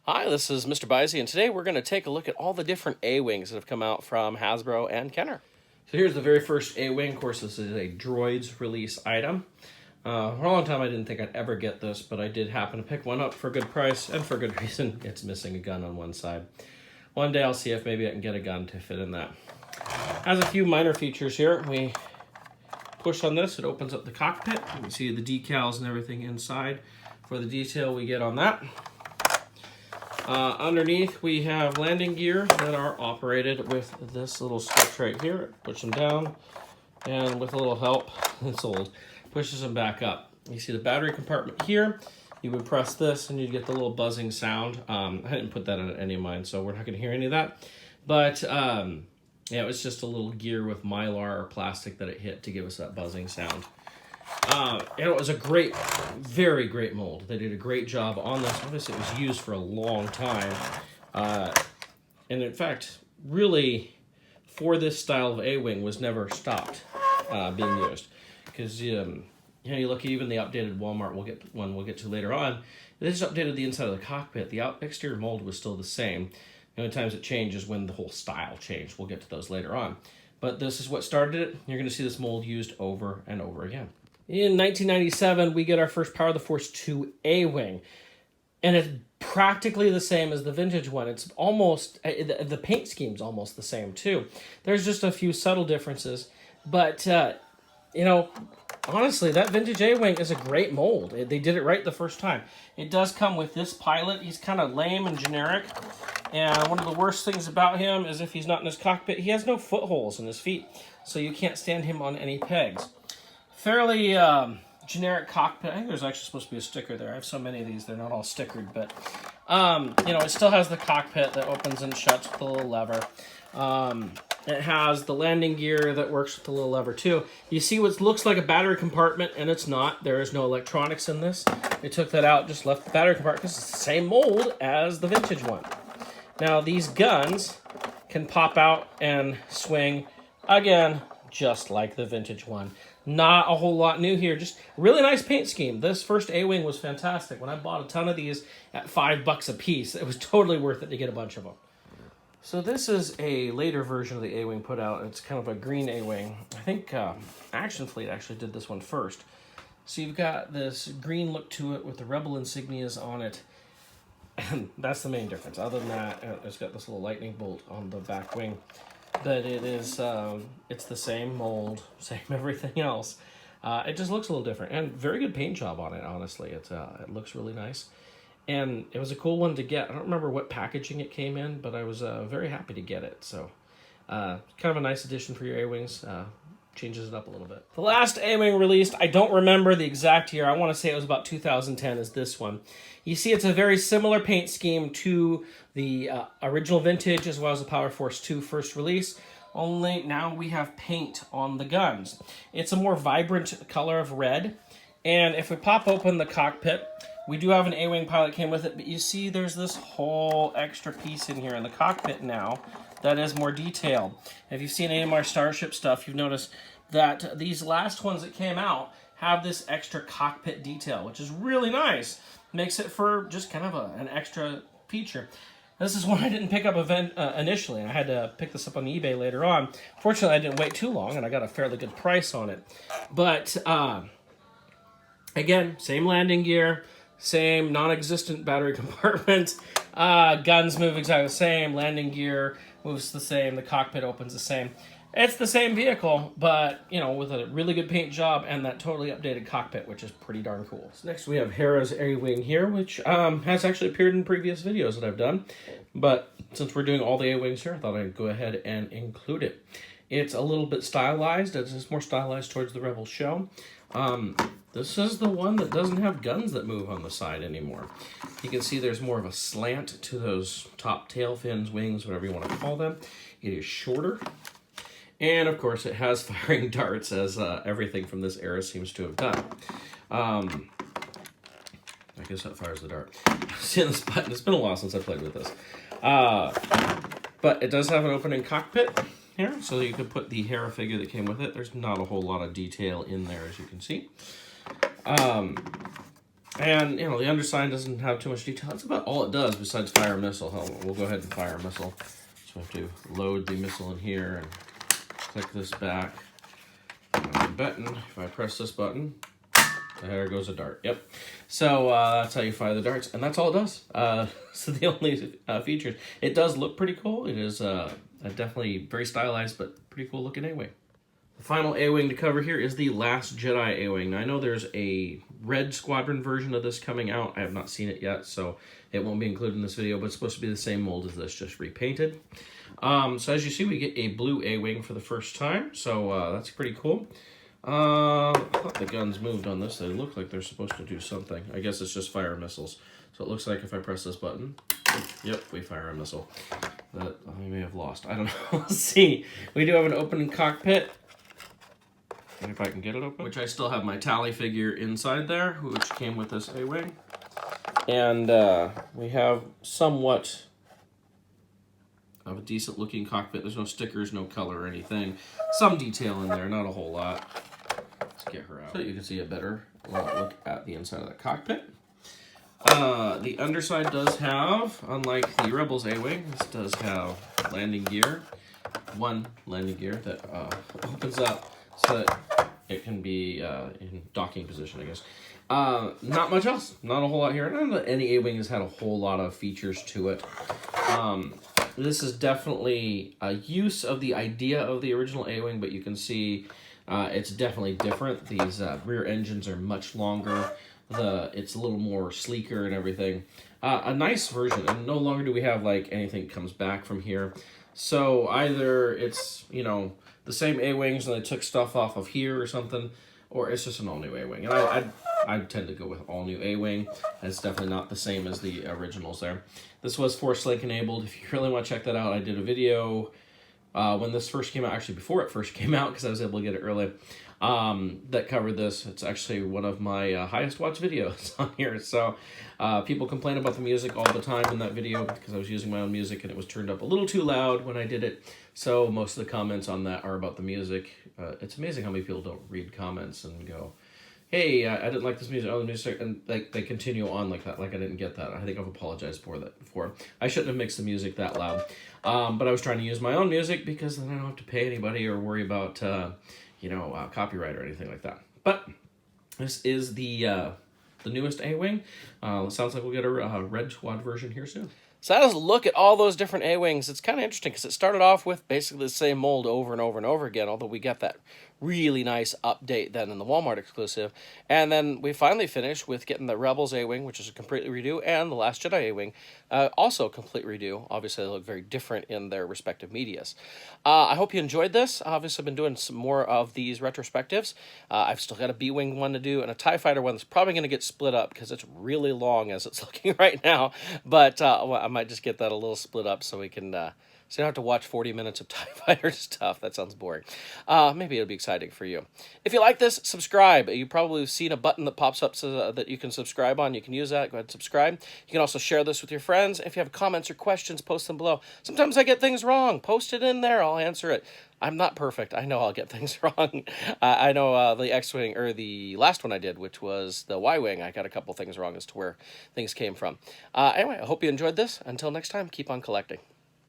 Hi, this is MrByZ, and today we're going to take a look at all the different A-Wings that have come out from Hasbro and Kenner. So here's the very first A-Wing. Of course, this is a Droids release item. For a long time, I didn't think I'd ever get this, but I did happen to pick one up for a good price, and for good reason. It's missing a gun on one side. One day I'll see if maybe I can get a gun to fit in that. Has a few minor features here. We push on this, it opens up the cockpit. You can see the decals and everything inside for the detail we get on that. Underneath, we have landing gear that are operated with this little switch right here. Push them down, and with a little help, it's old, pushes them back up. You see the battery compartment here. You would press this, and you'd get the little buzzing sound. I didn't put that on any of mine, so we're not going to hear any of that. But, yeah, it was just a little gear with mylar or plastic that it hit to give us that buzzing sound. It was a great, very great mold. They did a great job on this. Obviously, it was used for a long time. And in fact, really, for this style of A-Wing was never stopped being used. Because, you look at even the updated Walmart we'll get to later on. They just updated the inside of the cockpit. The exterior mold was still the same. The only times it changed is when the whole style changed. We'll get to those later on. But this is what started it. You're going to see this mold used over and over again. In 1997, we get our first Power of the Force 2 A-Wing. And it's practically the same as the vintage one. It's almost, the paint scheme's almost the same too. There's just a few subtle differences. But, honestly, that vintage A-Wing is a great mold. They did it right the first time. It does come with this pilot. He's kind of lame and generic. And one of the worst things about him is if he's not in his cockpit, he has no footholes in his feet. So you can't stand him on any pegs. Fairly generic cockpit. I think there's actually supposed to be a sticker there. I have so many of these, they're not all stickered. But, it still has the cockpit that opens and shuts with a little lever. It has the landing gear that works with the little lever too. You see what looks like a battery compartment, and it's not. There is no electronics in this. They took that out, just left the battery compartment because it's the same mold as the vintage one. Now, these guns can pop out and swing, again, just like the vintage one. Not a whole lot new here, just really nice paint scheme. This first A-Wing was fantastic. When I bought a ton of these at $5 a piece, it was totally worth it to get a bunch of them. So this is a later version of the A-Wing put out. It's kind of a green A-Wing. I think Action Fleet actually did this one first. So you've got this green look to it with the Rebel insignias on it. And that's the main difference. Other than that, it's got this little lightning bolt on the back wing. But it is, it's the same mold, same everything else. It just looks a little different. And very good paint job on it, honestly. It looks really nice. And it was a cool one to get. I don't remember what packaging it came in, but I was very happy to get it. So, kind of a nice addition for your A-Wings. Changes it up a little bit. The last A-Wing released, I don't remember the exact year. I want to say it was about 2010 is this one. You see it's a very similar paint scheme to the original vintage as well as the Power Force 2 first release. Only now we have paint on the guns. It's a more vibrant color of red. And if we pop open the cockpit, we do have an A-Wing pilot came with it, but you see there's this whole extra piece in here in the cockpit now that is more detailed. If you've seen any of my Starship stuff, you've noticed that these last ones that came out have this extra cockpit detail, which is really nice. Makes it for just kind of an extra feature. This is one I didn't pick up initially. I had to pick this up on eBay later on. Fortunately, I didn't wait too long, and I got a fairly good price on it. But, again, same landing gear, same non-existent battery compartment. Guns move exactly the same. Landing gear moves the same. The cockpit opens the same. It's the same vehicle, but, with a really good paint job and that totally updated cockpit, which is pretty darn cool. So next we have Hera's A-Wing here, which has actually appeared in previous videos that I've done. But since we're doing all the A-Wings here, I thought I'd go ahead and include it. It's a little bit stylized. It's more stylized towards the Rebel show. This is the one that doesn't have guns that move on the side anymore. You can see there's more of a slant to those top tail fins, wings, whatever you want to call them. It is shorter. And, of course, it has firing darts, as everything from this era seems to have done. I guess that fires the dart. See this button? It's been a while since I played with this. But it does have an opening cockpit here, so you could put the Hera figure that came with it. There's not a whole lot of detail in there, as you can see. And, you know, the underside doesn't have too much detail. That's about all it does besides fire a missile. We'll go ahead and fire a missile. So I have to load the missile in here and click this back. Button. If I press this button, there goes a dart. Yep. So that's how you fire the darts, and that's all it does. So the only features. It does look pretty cool. It is definitely very stylized, but pretty cool looking A-Wing. The final A-Wing to cover here is the Last Jedi A-Wing. Now, I know there's a Red Squadron version of this coming out. I have not seen it yet, so it won't be included in this video, but it's supposed to be the same mold as this, just repainted. So as you see, we get a blue A-Wing for the first time, so that's pretty cool. I thought the guns moved on this. They look like they're supposed to do something. I guess it's just fire missiles. So it looks like if I press this button, yep, we fire a missile. That I may have lost. I don't know. Let's see. We do have an open cockpit. If I can get it open. Which I still have my tally figure inside there, which came with this A-Wing. And we have somewhat of a decent looking cockpit. There's no stickers, no color or anything. Some detail in there, not a whole lot. Let's get her out so you can see a better look at the inside of the cockpit. The underside does have, unlike the Rebels A-Wing, this does have landing gear. One landing gear that opens up so that it can be in docking position, I guess. Not much else. Not a whole lot here. Not that any A-Wing has had a whole lot of features to it. This is definitely a use of the idea of the original A-Wing, but you can see it's definitely different. These rear engines are much longer. It's a little more sleeker and everything. A nice version, and no longer do we have like anything comes back from here. So either it's, you know, the same A-Wings and they took stuff off of here or something, or it's just an all-new A-Wing. And I tend to go with all-new A-Wing. It's definitely not the same as the originals there. This was Force Link enabled. If you really want to check that out, I did a video when this first came out, actually before it first came out, because I was able to get it early, that covered this. It's actually one of my highest watched videos on here. So people complain about the music all the time in that video because I was using my own music and it was turned up a little too loud when I did it. So most of the comments on that are about the music. It's amazing how many people don't read comments and go, hey, I didn't like this music, other music, and they continue on like that, like I didn't get that. I think I've apologized for that before. I shouldn't have mixed the music that loud. But I was trying to use my own music because then I don't have to pay anybody or worry about, you know, copyright or anything like that. But this is the newest A-Wing. Sounds like we'll get a Red Squad version here soon. So that is a look at all those different A-Wings. It's kind of interesting because it started off with basically the same mold over and over and over again, although we got that really nice update then in the Walmart exclusive. And then we finally finished with getting the Rebels A-Wing, which is a completely redo, and the Last Jedi A-Wing, also a complete redo. Obviously, they look very different in their respective medias. I hope you enjoyed this. Obviously, I've been doing some more of these retrospectives. I've still got a B-Wing one to do, and a TIE Fighter one that's probably going to get split up because it's really long as it's looking right now. But I might just get that a little split up so we can... so you don't have to watch 40 minutes of TIE Fighter stuff. That sounds boring. Maybe it'll be exciting for you. If you like this, subscribe. You probably have seen a button that pops up so that you can subscribe on. You can use that. Go ahead and subscribe. You can also share this with your friends. If you have comments or questions, post them below. Sometimes I get things wrong. Post it in there. I'll answer it. I'm not perfect. I know I'll get things wrong. I know the X-Wing, or the last one I did, which was the Y-Wing, I got a couple things wrong as to where things came from. Anyway, I hope you enjoyed this. Until next time, keep on collecting.